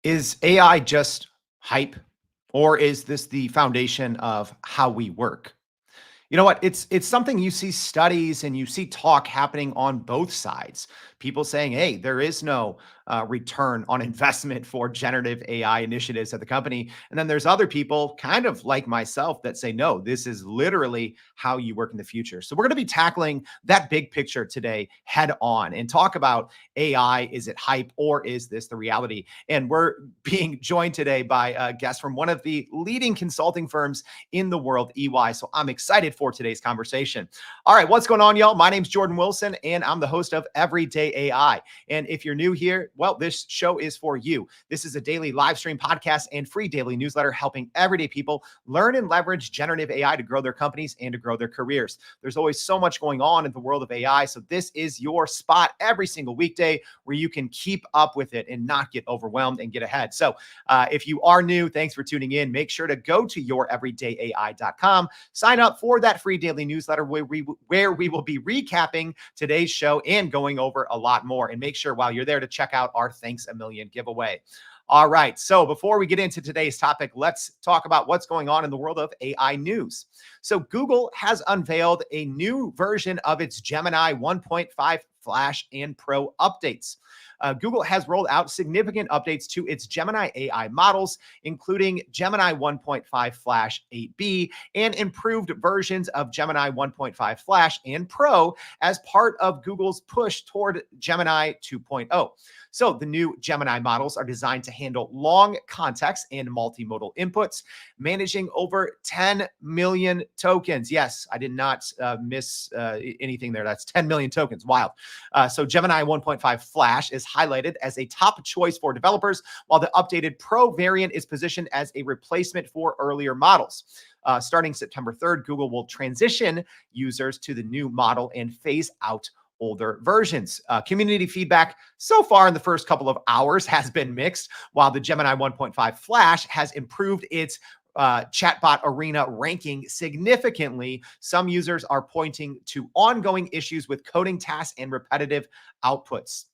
Is AI just hype, or is this the foundation of how we work? You know what? It's something you see studies and you see talk happening on both sides. People saying, "Hey, there is no return on investment for generative AI initiatives at the company," and then there's other people, kind of like myself, that say, "No, this is literally how you work in the future." So we're going to be tackling that big picture today, head on, and talk about AI. Is it hype, or is this the reality? And we're being joined today by a guest from one of the leading consulting firms in the world, EY. So I'm excited for today's conversation. All right, what's going on, y'all? My name's Jordan Wilson, and I'm the host of Everyday AI. And if you're new here, well, this show is for you. This is a daily live stream podcast and free daily newsletter helping everyday people learn and leverage generative AI to grow their companies and to grow their careers. There's always so much going on in the world of AI. So this is your spot every single weekday where you can keep up with it and not get overwhelmed and get ahead. So if you are new, thanks for tuning in. Make sure to go to youreverydayai.com, sign up for that free daily newsletter where we will be recapping today's show and going over a lot more. And make sure while you're there to check out our Thanks a Million giveaway. All right. So before we get into today's topic, let's talk about what's going on in the world of AI news. So Google has unveiled a new version of its Gemini 1.5 Flash and Pro updates. Google has rolled out significant updates to its Gemini AI models, including Gemini 1.5 Flash 8B and improved versions of Gemini 1.5 Flash and Pro as part of Google's push toward Gemini 2.0. So the new Gemini models are designed to handle long context and multimodal inputs, managing over 10 million tokens. Yes, I did not miss anything there. That's 10 million tokens. Wild. So Gemini 1.5 Flash is highlighted as a top choice for developers, while the updated Pro variant is positioned as a replacement for earlier models. Starting September 3rd, Google will transition users to the new model and phase out older versions. Community feedback so far in the first couple of hours has been mixed. While the Gemini 1.5 Flash has improved its chatbot arena ranking significantly, some users are pointing to ongoing issues with coding tasks and repetitive outputs.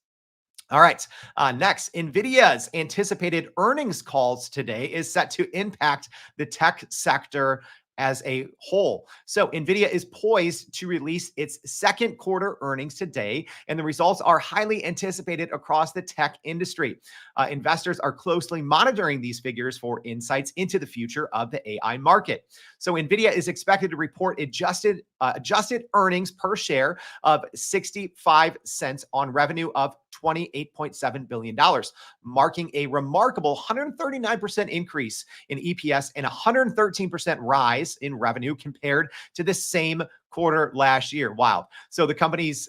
All right. Next, NVIDIA's anticipated earnings calls today is set to impact the tech sector as a whole. So NVIDIA is poised to release its second quarter earnings today, and the results are highly anticipated across the tech industry. Investors are closely monitoring these figures for insights into the future of the AI market. So NVIDIA is expected to report adjusted earnings per share of 65 cents on revenue of $28.7 billion, marking a remarkable 139% increase in EPS and 113% rise in revenue compared to the same quarter last year. Wow. So the company's,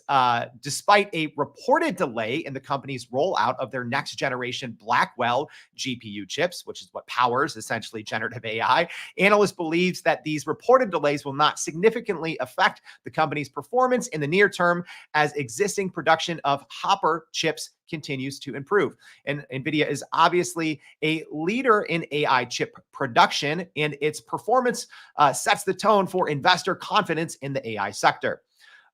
despite a reported delay in the company's rollout of their next generation Blackwell GPU chips, which is what powers essentially generative AI, analysts believes that these reported delays will not significantly affect the company's performance in the near term as existing production of Hopper chips continues to improve. And NVIDIA is obviously a leader in AI chip production, and its performance sets the tone for investor confidence in the AI sector.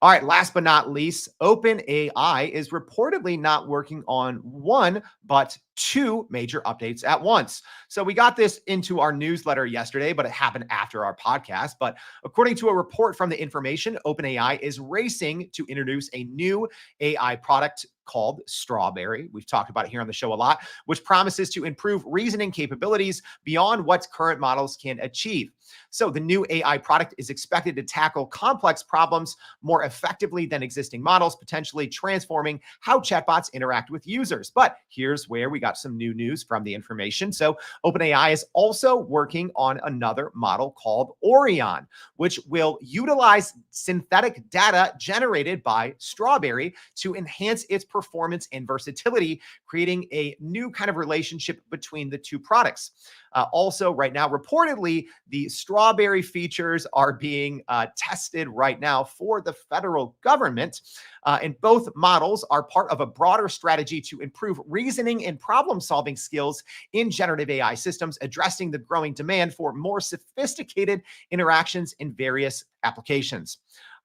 All right, last but not least, OpenAI is reportedly not working on one, but two major updates at once. So we got this into our newsletter yesterday, but it happened after our podcast. But according to a report from The Information, OpenAI is racing to introduce a new AI product called Strawberry. We've talked about it here on the show a lot, which promises to improve reasoning capabilities beyond what current models can achieve. So the new AI product is expected to tackle complex problems more effectively than existing models, potentially transforming how chatbots interact with users. But here's where we got some new news from The Information. So OpenAI is also working on another model called Orion, which will utilize synthetic data generated by Strawberry to enhance its performance and versatility, creating a new kind of relationship between the two products. Also, right now, reportedly, the Strawberry features are being tested right now for the federal government. And both models are part of a broader strategy to improve reasoning and problem-solving skills in generative AI systems, addressing the growing demand for more sophisticated interactions in various applications.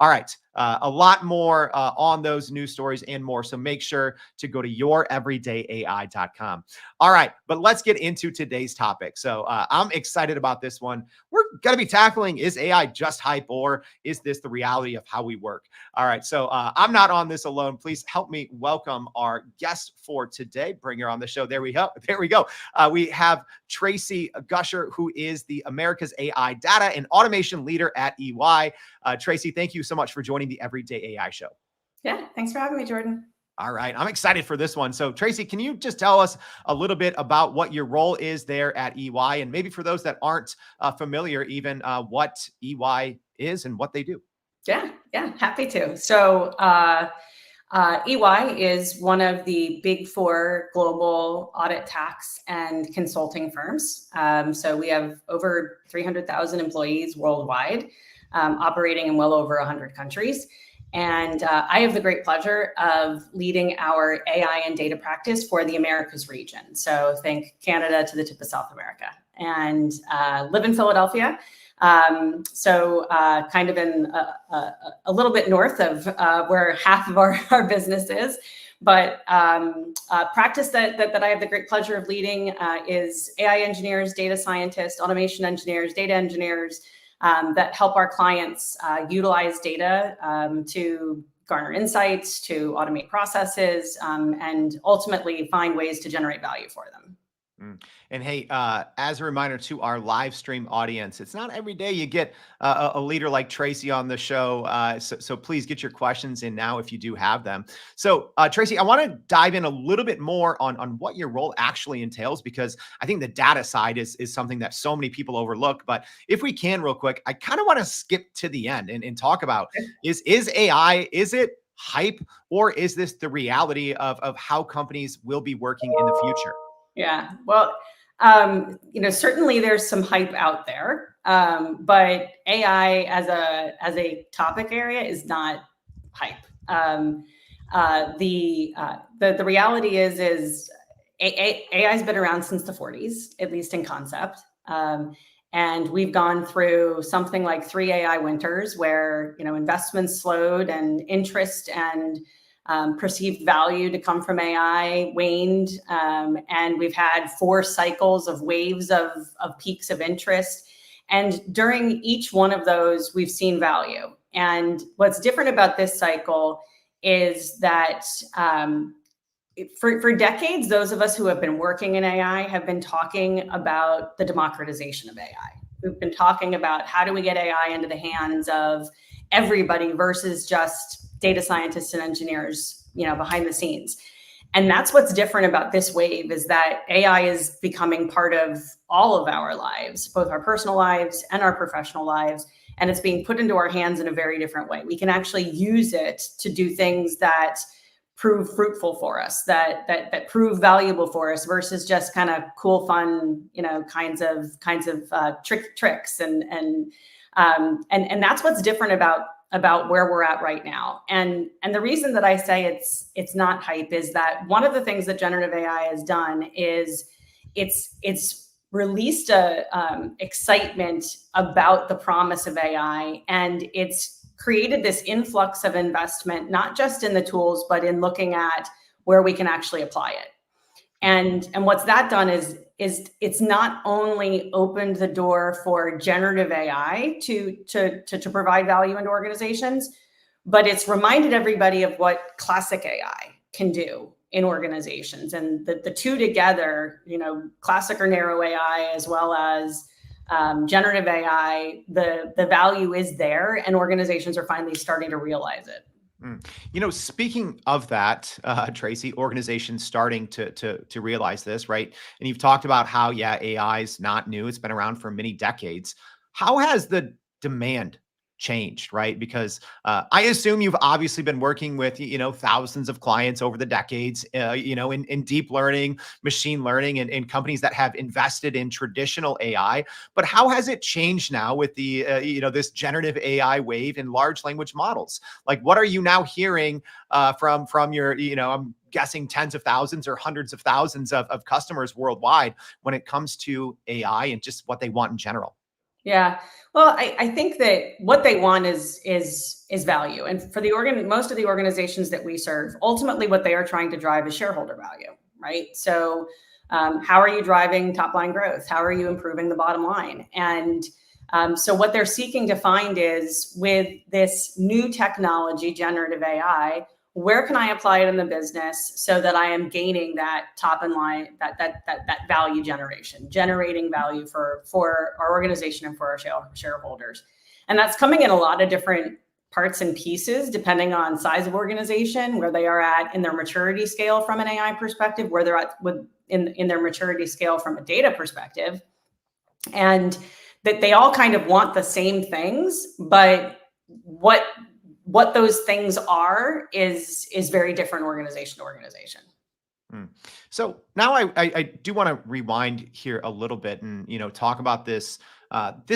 All right. A lot more on those news stories and more. So make sure to go to youreverydayai.com. All right. But let's get into today's topic. So I'm excited about this one. We're going to be tackling, is AI just hype, or is this the reality of how we work? All right. So I'm not on this alone. Please help me welcome our guest for today. Bring her on the show. There we go. There we go. We have Traci Gusher, who is the America's AI data and automation leader at EY. Traci, thank you so much for joining the Everyday AI Show. Yeah, thanks for having me, Jordan. All right, I'm excited for this one. So, Traci, can you just tell us a little bit about what your role is there at EY, and maybe for those that aren't familiar, even what EY is and what they do? Yeah, happy to. So, EY is one of the big four global audit, tax, and consulting firms. So we have over 300,000 employees worldwide, operating in well over 100 countries. And I have the great pleasure of leading our AI and data practice for the Americas region. So think Canada to the tip of South America, and live in Philadelphia. So kind of in a little bit north of where half of our business is. But practice that I have the great pleasure of leading is AI engineers, data scientists, automation engineers, data engineers that help our clients utilize data to garner insights, to automate processes, and ultimately find ways to generate value for them. And hey, as a reminder to our live stream audience, it's not every day you get a leader like Traci on the show. So please get your questions in now if you do have them. So Traci, I want to dive in a little bit more on what your role actually entails, because I think the data side is something that so many people overlook. But if we can real quick, I kind of want to skip to the end and talk about is AI, is it hype, or is this the reality of how companies will be working in the future? Yeah, well, certainly there's some hype out there, but AI as a topic area is not hype. The reality is AI's been around since the 40s, at least in concept. And we've gone through something like 3 AI winters where investments slowed and interest and perceived value to come from AI waned. And we've had 4 cycles of waves of peaks of interest. And during each one of those, we've seen value. And what's different about this cycle is that for decades, those of us who have been working in AI have been talking about the democratization of AI. We've been talking about how do we get AI into the hands of everybody versus just data scientists and engineers, behind the scenes. And that's what's different about this wave, is that AI is becoming part of all of our lives, both our personal lives and our professional lives. And it's being put into our hands in a very different way. We can actually use it to do things that prove fruitful for us, that prove valuable for us, versus just kind of cool, fun, kinds of tricks. And that's what's different about where we're at right now. And the reason that I say it's not hype is that one of the things that generative AI has done is it's released a excitement about the promise of AI, and it's created this influx of investment, not just in the tools, but in looking at where we can actually apply it. And what's that done is it's not only opened the door for generative AI to provide value into organizations, but it's reminded everybody of what classic AI can do in organizations. And the two together, classic or narrow AI as well as generative AI, the value is there, and organizations are finally starting to realize it. Speaking of that, Traci, organizations starting to realize this, right? And you've talked about how, yeah, AI is not new. It's been around for many decades. How has the demand changed, right? Because I assume you've obviously been working with, thousands of clients over the decades, in deep learning, machine learning, and companies that have invested in traditional AI. But how has it changed now with the, this generative AI wave in large language models? Like, what are you now hearing from your, I'm guessing tens of thousands or hundreds of thousands of customers worldwide when it comes to AI and just what they want in general? Yeah. Well, I think that what they want is value. And for the most of the organizations that we serve, ultimately what they are trying to drive is shareholder value, right? So how are you driving top line growth? How are you improving the bottom line? And so what they're seeking to find is, with this new technology, generative AI, where can I apply it in the business so that I am gaining that top in line, that value generation, generating value for our organization and for our shareholders. And that's coming in a lot of different parts and pieces, depending on size of organization, where they are at in their maturity scale from an AI perspective, where they're at in their maturity scale from a data perspective. And that they all kind of want the same things, but what those things are is very different organization to organization. So now I do want to rewind here a little bit and talk about this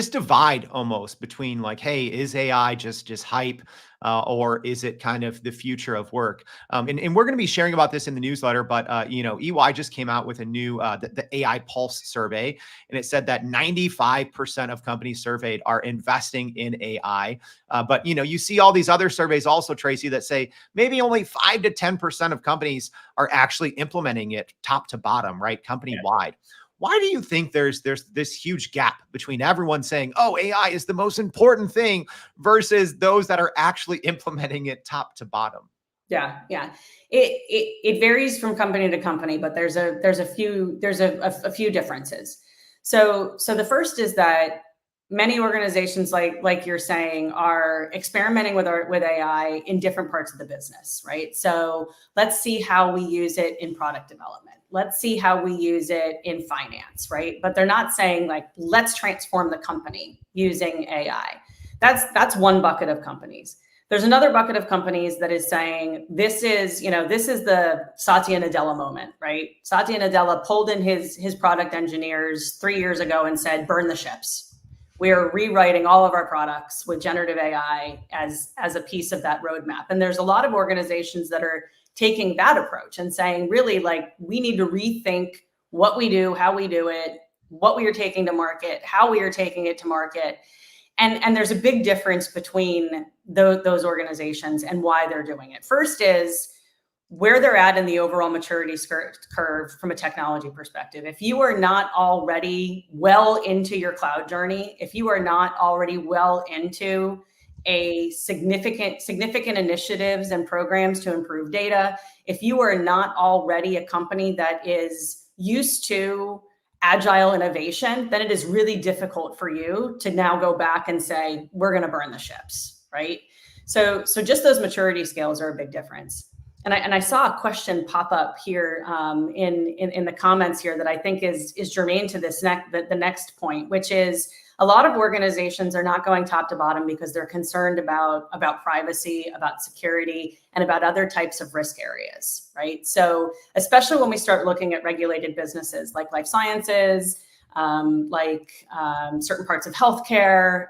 divide almost between, like, hey, is AI just hype, or is it kind of the future of work? And we're going to be sharing about this in the newsletter, but EY just came out with a new the AI Pulse survey, and it said that 95% of companies surveyed are investing in AI. But you see all these other surveys also, Traci, that say maybe only 5 to 10% of companies are actually implementing it top to bottom, right? Company wide. Why do you think there's this huge gap between everyone saying, oh, AI is the most important thing, versus those that are actually implementing it top to bottom? Yeah, yeah. It varies from company to company, but there's a few differences. So the first is that many organizations, like you're saying, are experimenting with AI in different parts of the business, right? So let's see how we use it in product development. Let's see how we use it in finance, right? But they're not saying, like, let's transform the company using AI. That's one bucket of companies. There's another bucket of companies that is saying, this is the Satya Nadella moment, right? Satya Nadella pulled in his product engineers 3 years ago and said, burn the ships. We are rewriting all of our products with generative AI as a piece of that roadmap. And there's a lot of organizations that are taking that approach and saying, really, like, we need to rethink what we do, how we do it, what we are taking to market, how we are taking it to market. And there's a big difference between those organizations and why they're doing it. First is where they're at in the overall maturity curve from a technology perspective. If you are not already well into your cloud journey, if you are not already well into a significant initiatives and programs to improve data, if you are not already a company that is used to agile innovation, then it is really difficult for you to now go back and say, we're going to burn the ships, right? So just those maturity scales are a big difference. And I saw a question pop up here in the comments here that I think is germane to this the next point, which is a lot of organizations are not going top to bottom because they're concerned about privacy, about security, and about other types of risk areas, right? So especially when we start looking at regulated businesses like life sciences, certain parts of healthcare,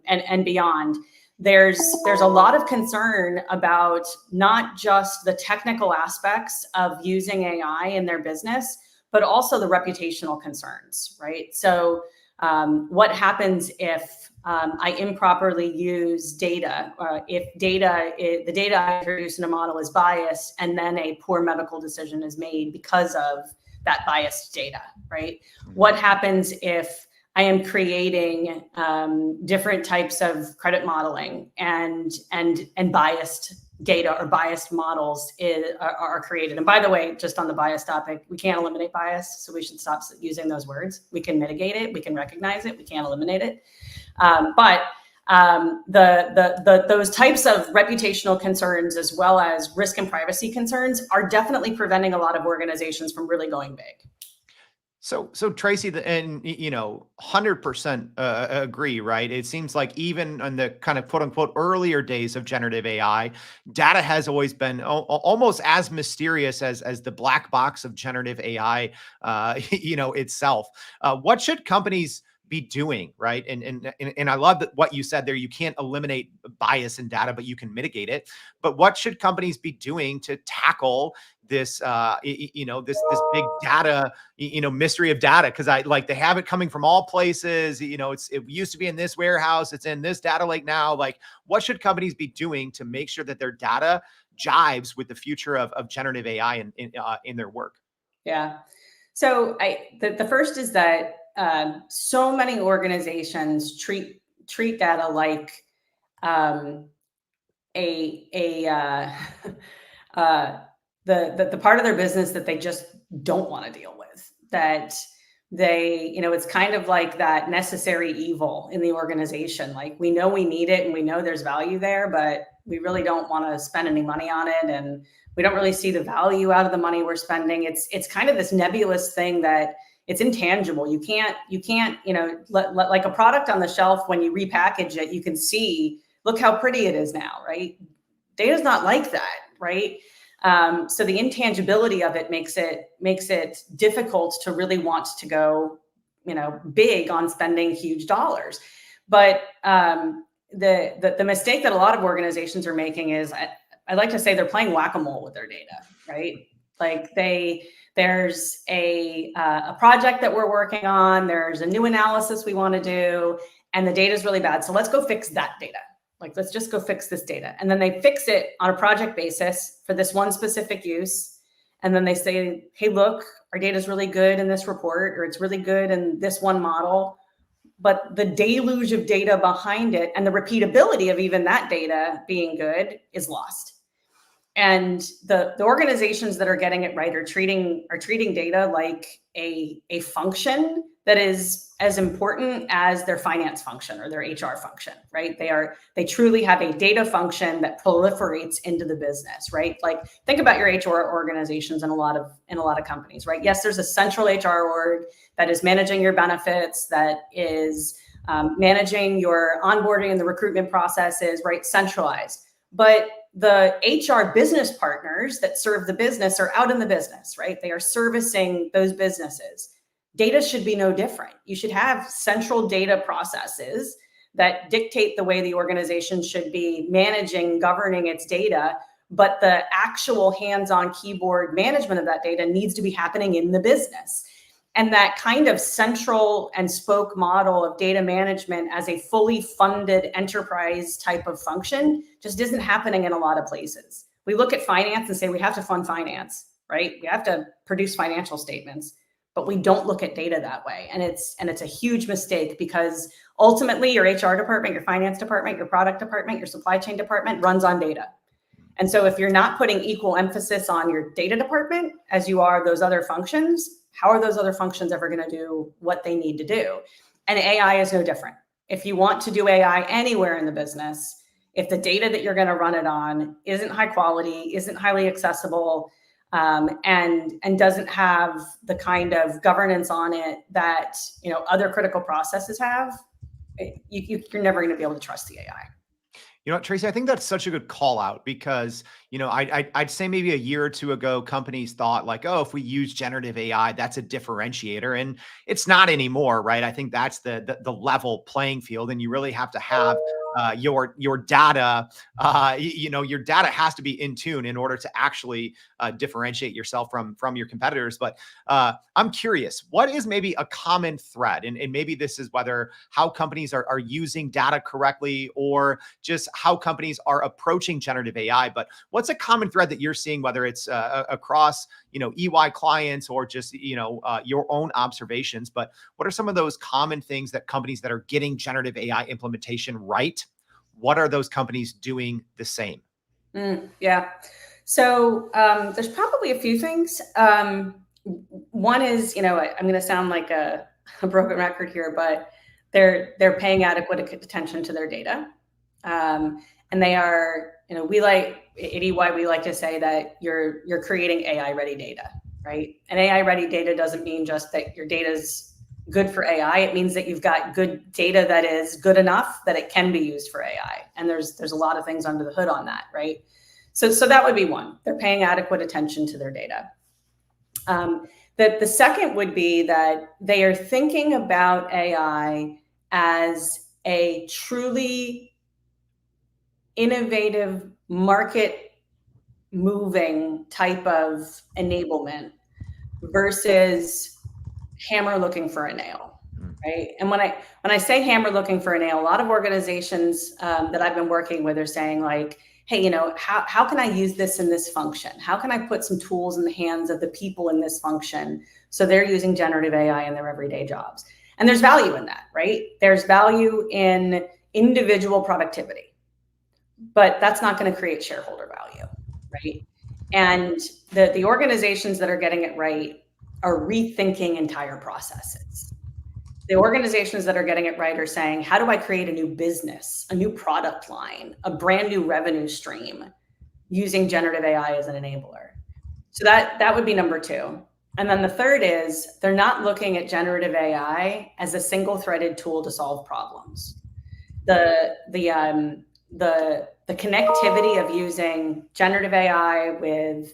and beyond. There's a lot of concern about not just the technical aspects of using AI in their business, but also the reputational concerns, right? So what happens if I improperly use data, if the data I introduce in a model is biased, and then a poor medical decision is made because of that biased data, right? What happens if I am creating different types of credit modeling and biased data or biased models are created? And by the way, just on the bias topic, we can't eliminate bias, so we should stop using those words. We can mitigate it, we can recognize it, we can't eliminate it. But those types of reputational concerns, as well as risk and privacy concerns, are definitely preventing a lot of organizations from really going big. So Traci, and 100% agree, right? It seems like even in the kind of quote unquote earlier days of generative AI, data has always been almost as mysterious as the black box of generative AI, itself. What should companies be doing, right? And I love that what you said there. You can't eliminate bias in data, but you can mitigate it. But what should companies be doing to tackle this, this big data, mystery of data? Because I like they have it coming from all places. It used to be in this warehouse, it's in this data lake now. Like, what should companies be doing to make sure that their data jives with the future of generative AI in their work? Yeah. So the first is that so many organizations treat data like a uh, the part of their business that they just don't want to deal with. That it's kind of like that necessary evil in the organization. Like, we know we need it and we know there's value there, but we really don't want to spend any money on it, and we don't really see the value out of the money we're spending. It's kind of this nebulous thing that it's intangible. You can't, like a product on the shelf, when you repackage it, you can see, look how pretty it is now, right? Data's not like that, right? So the intangibility of it makes it difficult to really want to go, big on spending huge dollars. But the mistake that a lot of organizations are making is, I like to say, they're playing whack-a-mole with their data, right? Like there's a project that we're working on, there's a new analysis we want to do, and the data is really bad. So let's go fix that data. Like, let's just go fix this data. And then they fix it on a project basis for this one specific use. And then they say, hey, look, our data is really good in this report, or it's really good in this one model. But the deluge of data behind it and the repeatability of even that data being good is lost. And the organizations that are getting it right are treating data like a function that is as important as their finance function or their HR function, right? They truly have a data function that proliferates into the business, right? Like, think about your HR organizations in a lot of companies, right? Yes, there's a central HR org that is managing your benefits, that is managing your onboarding and the recruitment processes, right? Centralized. But the HR business partners that serve the business are out in the business, right? They are servicing those businesses. Data should be no different. You should have central data processes that dictate the way the organization should be managing, governing its data, but the actual hands-on keyboard management of that data needs to be happening in the business. And that kind of central and spoke model of data management as a fully funded enterprise type of function just isn't happening in a lot of places. We look at finance and say we have to fund finance, right? We have to produce financial statements, but we don't look at data that way. And it's a huge mistake, because ultimately your HR department, your finance department, your product department, your supply chain department runs on data. And so if you're not putting equal emphasis on your data department as you are those other functions, how are those other functions ever going to do what they need to do? And AI is no different. If you want to do AI anywhere in the business, if the data that you're going to run it on isn't high quality, isn't highly accessible, and doesn't have the kind of governance on it that other critical processes have, you're never going to be able to trust the AI. You know what, Traci, I think that's such a good call out, because, I'd say maybe a year or two ago, companies thought like, oh, if we use generative AI, that's a differentiator. And it's not anymore, right? I think that's the level playing field. And you really have to have your data, your data has to be in tune in order to actually differentiate yourself from your competitors. But I'm curious, what is maybe a common thread? And maybe this is whether how companies are using data correctly, or just how companies are approaching generative AI. But what's a common thread that you're seeing, whether it's across, EY clients, or just, your own observations? But what are some of those common things that companies that are getting generative AI implementation right, what are those companies doing the same? Yeah. So there's probably a few things. One is, I'm going to sound like a broken record here, but they're paying adequate attention to their data. And they are, we like at EY, we like to say that you're creating AI ready data, right? And AI ready data doesn't mean just that your data is good for AI. It means that you've got good data that is good enough that it can be used for AI. And there's a lot of things under the hood on that, right? So that would be one. They're paying adequate attention to their data. The second would be that they are thinking about AI as a truly innovative, market moving type of enablement versus hammer looking for a nail, right? And when I say hammer looking for a nail, a lot of organizations that I've been working with are saying like, hey, you know, how can I use this in this function? How can I put some tools in the hands of the people in this function so they're using generative AI in their everyday jobs? And there's value in that, right? There's value in individual productivity, but that's not going to create shareholder value, right? And the organizations that are getting it right are rethinking entire processes. The organizations that are getting it right are saying, how do I create a new business, a new product line, a brand new revenue stream using generative AI as an enabler? So that would be number two. And then the third is they're not looking at generative AI as a single-threaded tool to solve problems. The connectivity of using generative AI with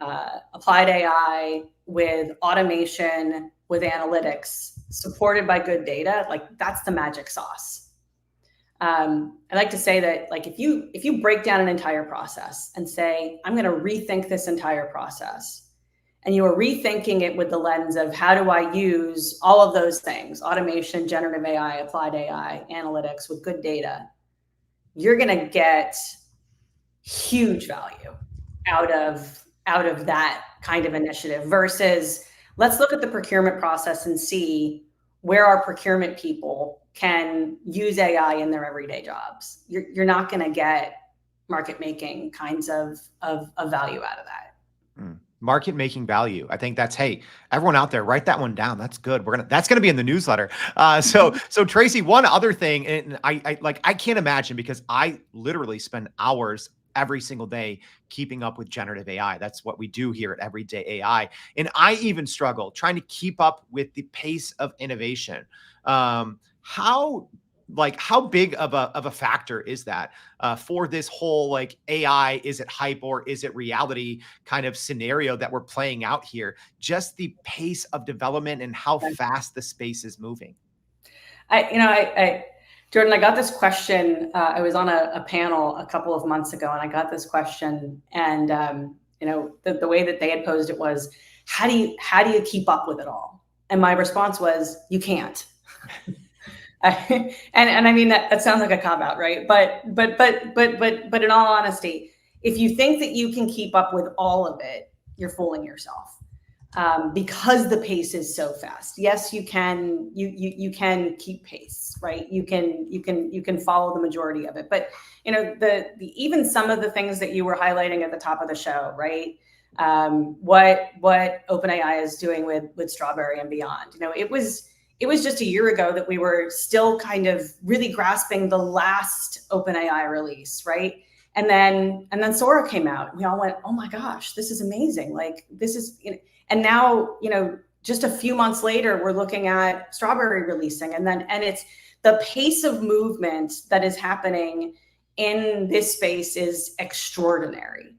applied AI, with automation, with analytics, supported by good data, like that's the magic sauce. I like to say that, like, if you break down an entire process and say, I'm going to rethink this entire process, and you are rethinking it with the lens of how do I use all of those things, automation, generative AI, applied AI, analytics with good data, you're going to get huge value out of that kind of initiative versus let's look at the procurement process and see where our procurement people can use AI in their everyday jobs. You're not going to get market making kinds of value out of that. Market making value. I think that's, hey, everyone out there, write that one down. That's good. That's gonna be in the newsletter. So Traci, one other thing, and I can't imagine, because I literally spend hours every single day keeping up with generative AI. That's what we do here at Everyday AI. And I even struggle trying to keep up with the pace of innovation. How big of a factor is that for this whole like AI, is it hype or is it reality kind of scenario that we're playing out here? Just the pace of development and how fast the space is moving. Jordan, I got this question. I was on a panel a couple of months ago, and I got this question, and the way that they had posed it was, how do you keep up with it all? And my response was, you can't. and I mean that sounds like a cop out, right? But in all honesty, if you think that you can keep up with all of it, you're fooling yourself. Because the pace is so fast. Yes, you can keep pace, right? You can follow the majority of it. But even some of the things that you were highlighting at the top of the show, right? What OpenAI is doing with Strawberry and beyond. It was just a year ago that we were still kind of really grasping the last OpenAI release, right? And then Sora came out. We all went, oh my gosh, this is amazing. Like this is, and now, just a few months later, we're looking at Strawberry releasing, and it's the pace of movement that is happening in this space is extraordinary.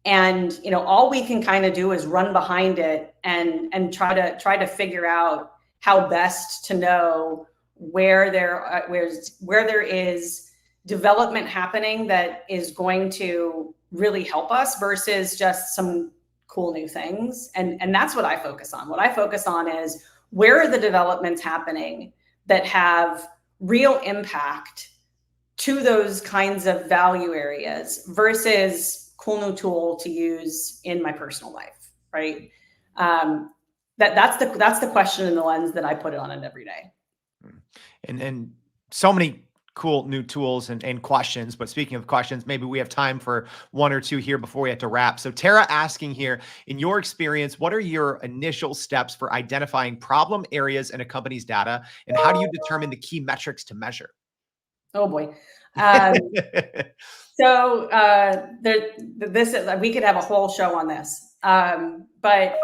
And all we can kind of do is run behind it and try to figure out how best to know where there is development happening that is going to really help us versus just some cool new things. And that's what I focus on. What I focus on is, where are the developments happening that have real impact to those kinds of value areas versus cool new tool to use in my personal life, right? That's the question and the lens that I put it on it every day. And so many cool new tools and questions. But speaking of questions, maybe we have time for one or two here before we have to wrap. So Tara asking here, in your experience, what are your initial steps for identifying problem areas in a company's data, and how do you determine the key metrics to measure? Oh boy. We could have a whole show on this. But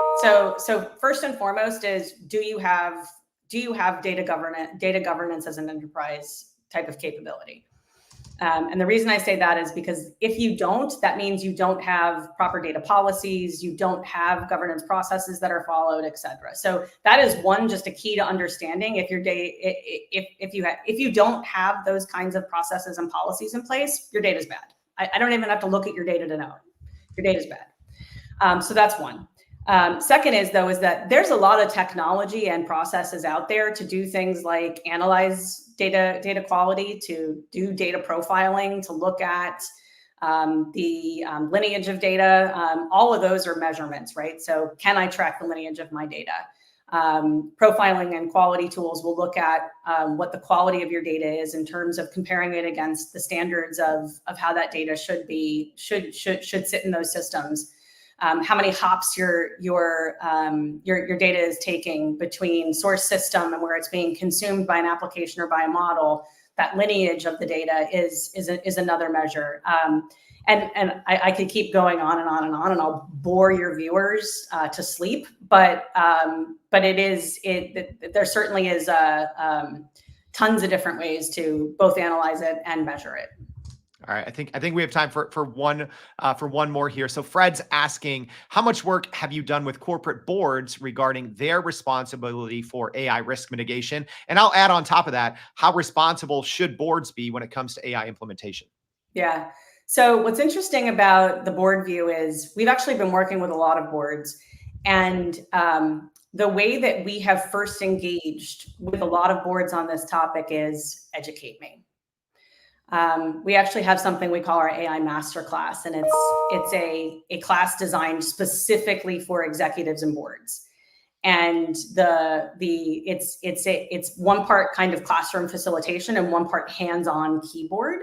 first and foremost is, do you have data governance as an enterprise type of capability? And the reason I say that is because if you don't, that means you don't have proper data policies, you don't have governance processes that are followed, et cetera. So that is one, just a key to understanding. If your data, if you don't have those kinds of processes and policies in place, your data is bad. I don't even have to look at your data to know your data is bad. So that's one. Second is that there's a lot of technology and processes out there to do things like analyze data quality, to do data profiling, to look at the lineage of data. All of those are measurements, right? So can I track the lineage of my data? Profiling and quality tools will look at what the quality of your data is in terms of comparing it against the standards of how that data should sit in those systems. How many hops your data is taking between source system and where it's being consumed by an application or by a model. That lineage of the data is another measure. And I could keep going on and on and on, and I'll bore your viewers to sleep. But there certainly is tons of different ways to both analyze it and measure it. All right, I think we have time for one more here. So Fred's asking, how much work have you done with corporate boards regarding their responsibility for AI risk mitigation? And I'll add on top of that, how responsible should boards be when it comes to AI implementation? Yeah. So what's interesting about the board view is we've actually been working with a lot of boards, and the way that we have first engaged with a lot of boards on this topic is educate me. We actually have something we call our AI Masterclass, and it's a class designed specifically for executives and boards. And it's one part kind of classroom facilitation and one part hands-on keyboard.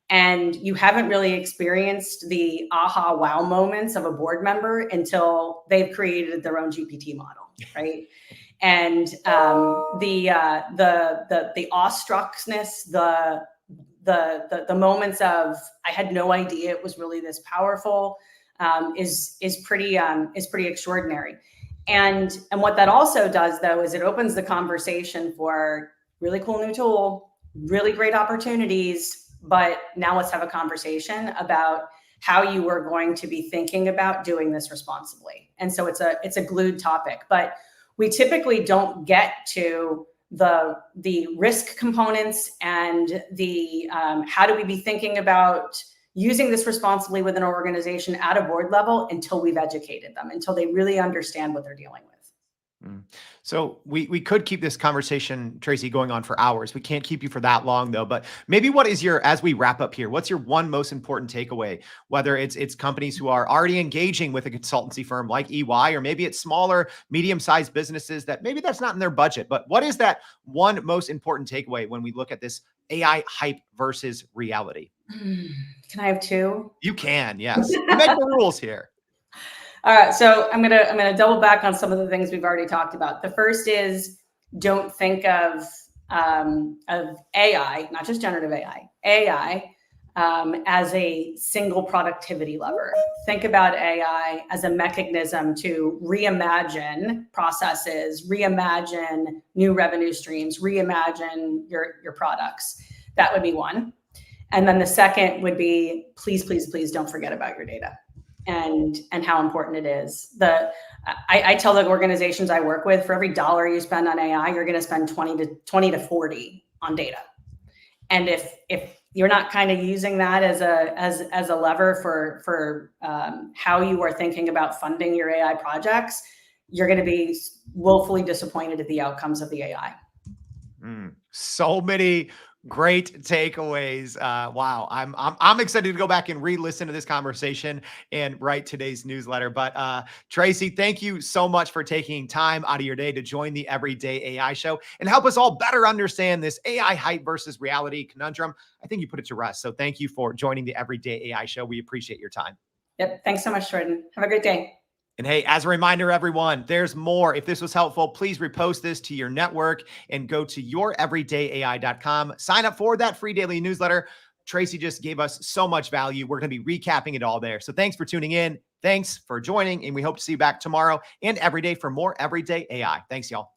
And you haven't really experienced the aha wow moments of a board member until they've created their own GPT model, right? And the awestruckness, the moments of I had no idea it was really this powerful is pretty extraordinary. And what that also does, though, is it opens the conversation for really cool new tool, really great opportunities. But now let's have a conversation about how you are going to be thinking about doing this responsibly. And so it's a glued topic, but we typically don't get to the risk components and the how do we be thinking about using this responsibly within an organization at a board level until we've educated them, until they really understand what they're dealing with. So we could keep this conversation, Traci, going on for hours. We can't keep you for that long, though. But maybe as we wrap up here, what's your one most important takeaway? Whether it's companies who are already engaging with a consultancy firm like EY, or maybe it's smaller, medium-sized businesses that maybe that's not in their budget. But what is that one most important takeaway when we look at this AI hype versus reality? Can I have two? You can, yes. You make the rules here. All right, so I'm gonna double back on some of the things we've already talked about. The first is don't think of AI, not just generative AI, as a single productivity lever. Think about AI as a mechanism to reimagine processes, reimagine new revenue streams, reimagine your products. That would be one. And then the second would be, please, please, please don't forget about your data and how important it is. I tell the organizations I work with, for every $1 you spend on AI, you're going to spend 20 to 40 on data. And if you're not kind of using that as a lever for how you are thinking about funding your AI projects, you're going to be woefully disappointed at the outcomes of the AI. So many great takeaways. Wow. I'm excited to go back and re-listen to this conversation and write today's newsletter. But Traci, thank you so much for taking time out of your day to join the Everyday AI Show and help us all better understand this AI hype versus reality conundrum. I think you put it to rest. So thank you for joining the Everyday AI Show. We appreciate your time. Yep. Thanks so much, Jordan. Have a great day. And hey, as a reminder, everyone, there's more. If this was helpful, please repost this to your network and go to youreverydayai.com. Sign up for that free daily newsletter. Traci just gave us so much value. We're going to be recapping it all there. So thanks for tuning in. Thanks for joining. And we hope to see you back tomorrow and every day for more Everyday AI. Thanks, y'all.